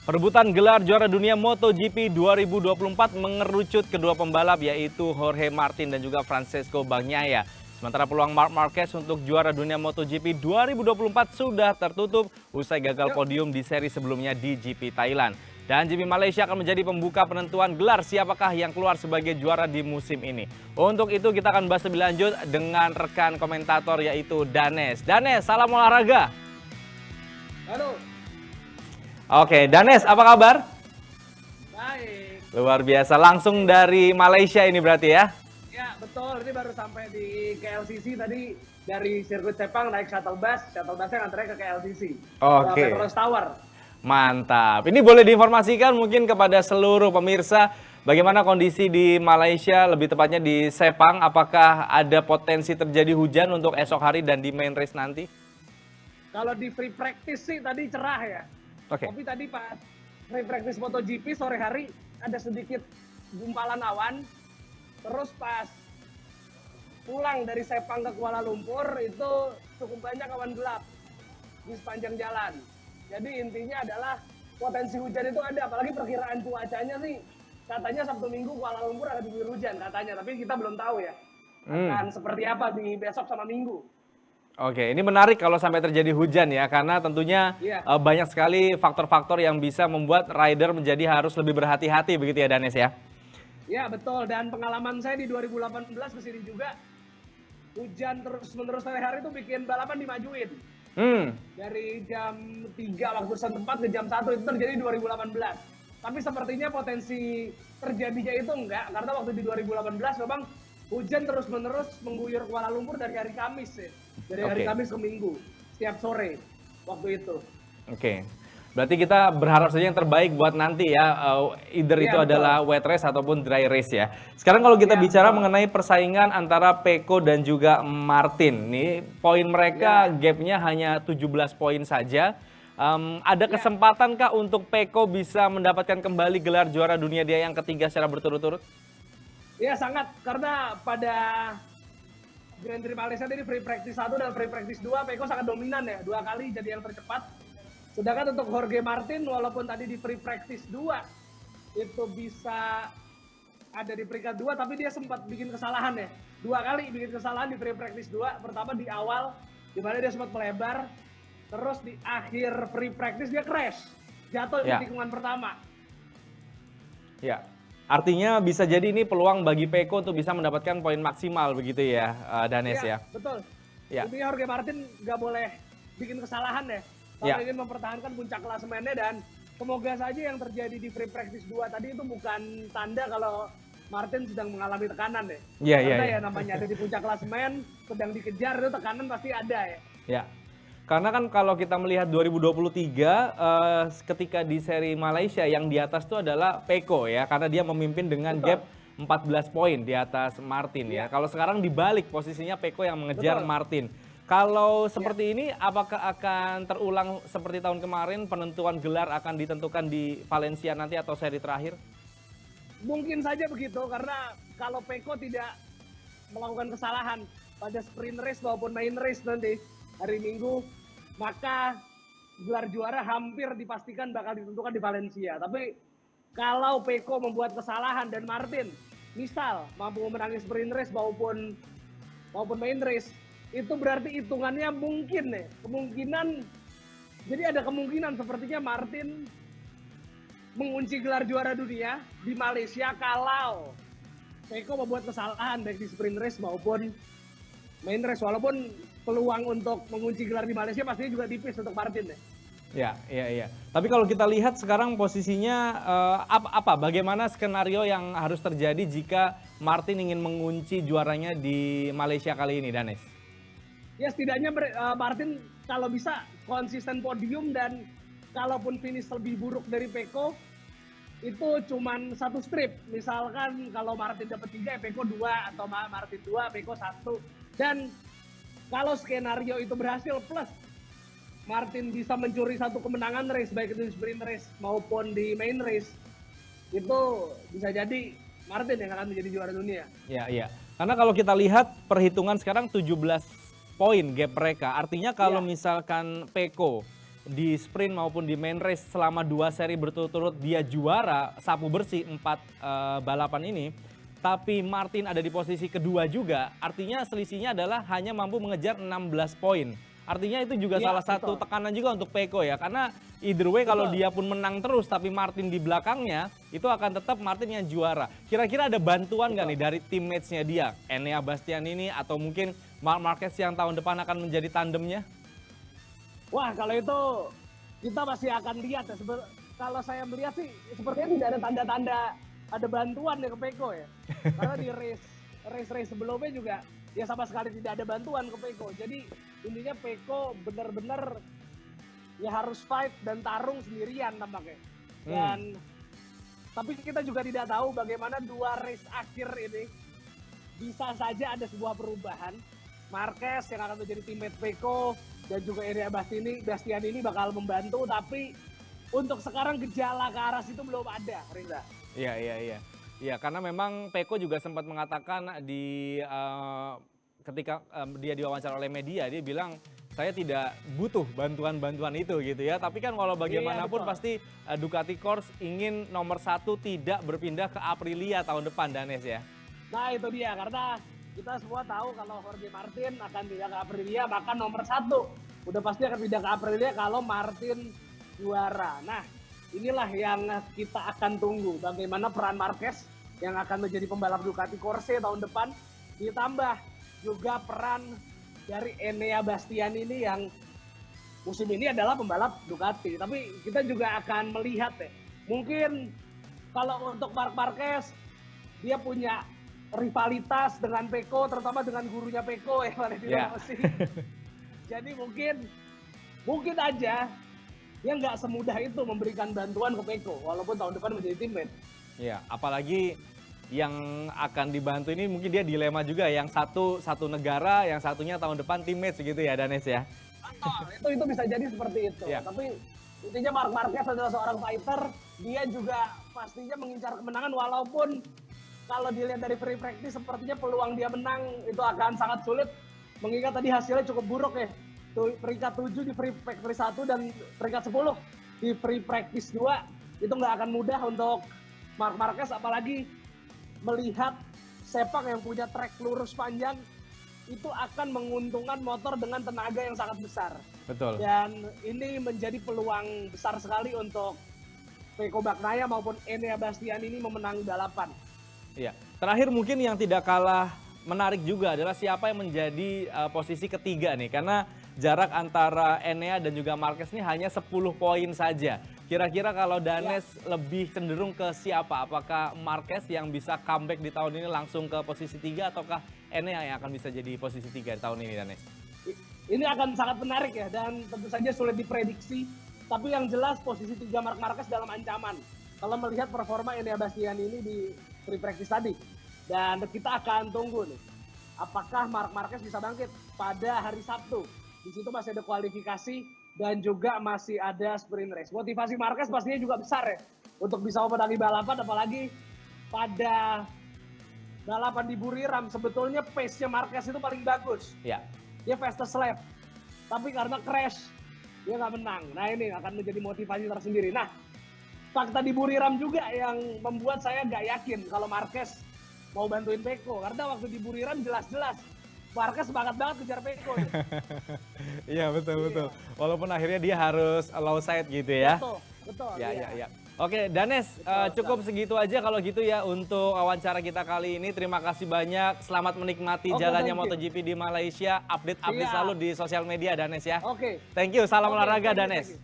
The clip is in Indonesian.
Perebutan gelar juara dunia MotoGP 2024 mengerucut kedua pembalap yaitu Jorge Martin dan juga Francesco Bagnaia. Sementara peluang Marc Marquez untuk juara dunia MotoGP 2024 sudah tertutup usai gagal podium di seri sebelumnya di GP Thailand. Dan GP Malaysia akan menjadi pembuka penentuan gelar siapakah yang keluar sebagai juara di musim ini. Untuk itu kita akan bahas lebih lanjut dengan rekan komentator yaitu Danes. Danes, salam olahraga. Halo. Oke, Danes, apa kabar? Baik. Luar biasa, langsung dari Malaysia ini berarti ya? Ya, betul. Ini baru sampai di KLCC tadi dari sirkuit Sepang naik shuttle busnya nganternya ke KLCC. Oke. Petronas Tower. Mantap. Ini boleh diinformasikan mungkin kepada seluruh pemirsa bagaimana kondisi di Malaysia, lebih tepatnya di Sepang. Apakah ada potensi terjadi hujan untuk esok hari dan di main race nanti? Kalau di free practice sih tadi cerah ya. Oke. Tapi tadi pas free practice MotoGP sore hari ada sedikit gumpalan awan. Terus pas pulang dari Sepang ke Kuala Lumpur itu cukup banyak awan gelap di sepanjang jalan. Jadi intinya adalah potensi hujan itu ada, apalagi perkiraan cuacanya sih katanya Sabtu Minggu Kuala Lumpur akan diguyur hujan katanya, tapi kita belum tahu ya akan seperti apa di besok sama Minggu. Oke, ini menarik kalau sampai terjadi hujan ya, karena tentunya banyak sekali faktor-faktor yang bisa membuat rider menjadi harus lebih berhati-hati begitu ya Danes ya? Ya betul, dan pengalaman saya di 2018 kesini juga, hujan terus-menerus hari-hari itu bikin balapan dimajuin. Dari jam 3 waktu setempat ke jam 1 itu terjadi 2018. Tapi sepertinya potensi terjadinya itu enggak, karena waktu di 2018 memang hujan terus-menerus mengguyur Kuala Lumpur dari hari Kamis ya. Dari hari Kamis ke Minggu, setiap sore waktu itu. Oke, berarti kita berharap saja yang terbaik buat nanti ya, either itu adalah wet race ataupun dry race ya. Sekarang kalau kita bicara mengenai persaingan antara Pecco dan juga Martin, nih poin mereka gapnya hanya 17 poin saja. Ada kesempatankah untuk Pecco bisa mendapatkan kembali gelar juara dunia dia yang ketiga secara berturut-turut? Iya sangat, karena pada Grand Prix Malaysia tadi free practice 1 dan free practice 2 Pecco sangat dominan ya, 2 kali jadi yang tercepat. Sedangkan untuk Jorge Martin walaupun tadi di free practice 2 itu bisa ada di peringkat 2 tapi dia sempat bikin kesalahan ya. 2 kali bikin kesalahan di free practice 2. Pertama di awal di mana dia sempat melebar, terus di akhir free practice dia crash, jatuh di tikungan pertama. Ya. Artinya bisa jadi ini peluang bagi Pecco untuk bisa mendapatkan poin maksimal begitu ya, Danes ya? Betul. Ya. Intinya Jorge Martin nggak boleh bikin kesalahan ya. Kalau ingin mempertahankan puncak klasemennya, dan semoga saja yang terjadi di free practice 2 tadi itu bukan tanda kalau Martin sedang mengalami tekanan ya. Karena ya namanya ada di puncak klasemen, sedang dikejar itu tekanan pasti ada ya. Ya. Karena kan kalau kita melihat 2023 ketika di seri Malaysia yang di atas itu adalah Pecco ya, karena dia memimpin dengan gap 14 poin di atas Martin ya. Kalau sekarang dibalik posisinya Pecco yang mengejar Martin. Kalau seperti ini apakah akan terulang seperti tahun kemarin, penentuan gelar akan ditentukan di Valencia nanti atau seri terakhir? Mungkin saja begitu, karena kalau Pecco tidak melakukan kesalahan pada sprint race maupun main race nanti hari Minggu, maka gelar juara hampir dipastikan bakal ditentukan di Valencia. Tapi kalau Pecco membuat kesalahan dan Martin misal mampu memenangi sprint race maupun main race, itu berarti hitungannya mungkin nih, jadi ada kemungkinan sepertinya Martin mengunci gelar juara dunia di Malaysia kalau Pecco membuat kesalahan baik di sprint race maupun main race, walaupun peluang untuk mengunci gelar di Malaysia pastinya juga tipis untuk Martin ya. Iya. Tapi kalau kita lihat sekarang posisinya bagaimana skenario yang harus terjadi jika Martin ingin mengunci juaranya di Malaysia kali ini, Danes? Ya setidaknya Martin kalau bisa konsisten podium, dan kalaupun finish lebih buruk dari Pecco itu cuman satu strip. Misalkan kalau Martin dapat 3, Pecco 2, atau Martin 2, Pecco 1. Dan kalau skenario itu berhasil plus Martin bisa mencuri satu kemenangan race baik itu di sprint race maupun di main race, itu bisa jadi Martin yang akan menjadi juara dunia. Iya. Karena kalau kita lihat perhitungan sekarang 17 poin gap mereka. Artinya kalau misalkan Pecco di sprint maupun di main race selama 2 seri berturut-turut dia juara, sapu bersih 4 balapan ini. Tapi Martin ada di posisi kedua juga, artinya selisihnya adalah hanya mampu mengejar 16 poin. Artinya itu juga salah satu tekanan juga untuk Pecco ya, karena either way kalau dia pun menang terus tapi Martin di belakangnya, itu akan tetap Martin yang juara. Kira-kira ada bantuan nggak nih dari teammates-nya dia, Enea Bastianini atau mungkin Marc Marquez yang tahun depan akan menjadi tandemnya? Wah, kalau itu kita masih akan lihat ya. Kalau saya melihat sih sepertinya tidak ada tanda-tanda ada bantuan ya ke Pecco ya. Karena di race sebelumnya juga ya sama sekali tidak ada bantuan ke Pecco. Jadi intinya Pecco benar-benar ya harus fight dan tarung sendirian tampaknya. Dan tapi kita juga tidak tahu bagaimana 2 race akhir ini bisa saja ada sebuah perubahan. Marquez yang akan menjadi teammate Pecco dan juga Enea Bastianini bakal membantu, tapi untuk sekarang gejala ke arah situ belum ada, Reza. Iya, karena memang Pecco juga sempat mengatakan ketika dia diwawancara oleh media, dia bilang saya tidak butuh bantuan-bantuan itu gitu ya. Tapi kan kalau bagaimanapun pasti Ducati Corse ingin nomor 1 tidak berpindah ke Aprilia tahun depan, Danes ya. Nah itu dia, karena kita semua tahu kalau Jorge Martin akan pindah ke Aprilia, maka nomor 1 udah pasti akan pindah ke Aprilia kalau Martin juara. Nah, inilah yang kita akan tunggu, bagaimana peran Marquez yang akan menjadi pembalap Ducati Corse tahun depan, ditambah juga peran dari Enea Bastianini yang musim ini adalah pembalap Ducati. Tapi kita juga akan melihat ya, mungkin kalau untuk Marc Marquez, dia punya rivalitas dengan Pecco, terutama dengan gurunya Pecco ya, Valentino Rossi. Jadi mungkin aja dia nggak semudah itu memberikan bantuan ke Pecco, walaupun tahun depan menjadi teammate. Iya, apalagi yang akan dibantu ini mungkin dia dilema juga, yang satu negara, yang satunya tahun depan teammates gitu ya, Danes ya. Betul, itu bisa jadi seperti itu. Ya. Tapi intinya Marc Marquez adalah seorang fighter, dia juga pastinya mengincar kemenangan, walaupun kalau dilihat dari free practice sepertinya peluang dia menang itu akan sangat sulit, mengingat tadi hasilnya cukup buruk ya. Peringkat 7 di free practice 1 dan peringkat 10 di free practice 2, itu nggak akan mudah untuk Marc Marquez, apalagi melihat Sepang yang punya trek lurus panjang itu akan menguntungkan motor dengan tenaga yang sangat besar. Betul. Dan ini menjadi peluang besar sekali untuk Pecco Bagnaia maupun Enea Bastianini memenangi balapan. Iya. Terakhir mungkin yang tidak kalah menarik juga adalah siapa yang menjadi posisi ketiga nih, karena jarak antara Enea dan juga Marquez ini hanya 10 poin saja. Kira-kira kalau Danes lebih cenderung ke siapa? Apakah Marquez yang bisa comeback di tahun ini langsung ke posisi 3 ataukah Enea yang akan bisa jadi posisi 3 di tahun ini, Danes? Ini akan sangat menarik ya, dan tentu saja sulit diprediksi. Tapi yang jelas posisi 3 Marc Marquez dalam ancaman kalau melihat performa Enea Bastianini di free practice tadi. Dan kita akan tunggu nih, apakah Marc Marquez bisa bangkit pada hari Sabtu. Di situ masih ada kualifikasi dan juga masih ada sprint race. Motivasi Marquez pastinya juga besar ya untuk bisa memenangi balapan, apalagi pada balapan di Buriram sebetulnya pace-nya Marquez itu paling bagus. Ya. Dia fastest lap, tapi karena crash dia nggak menang. Nah ini akan menjadi motivasi tersendiri. Nah, fakta di Buriram juga yang membuat saya nggak yakin kalau Marquez mau bantuin Pecco, karena waktu di Buriram jelas-jelas Marquez semangat banget kejar Pecco. Iya betul. Walaupun akhirnya dia harus low side gitu ya. Betul. Iya. Oke, Danes, cukup segitu aja kalau gitu ya untuk wawancara kita kali ini. Terima kasih banyak. Selamat menikmati jalannya MotoGP di Malaysia. Update selalu di sosial media, Danes ya. Oke. Thank you. Salam olahraga, Danes.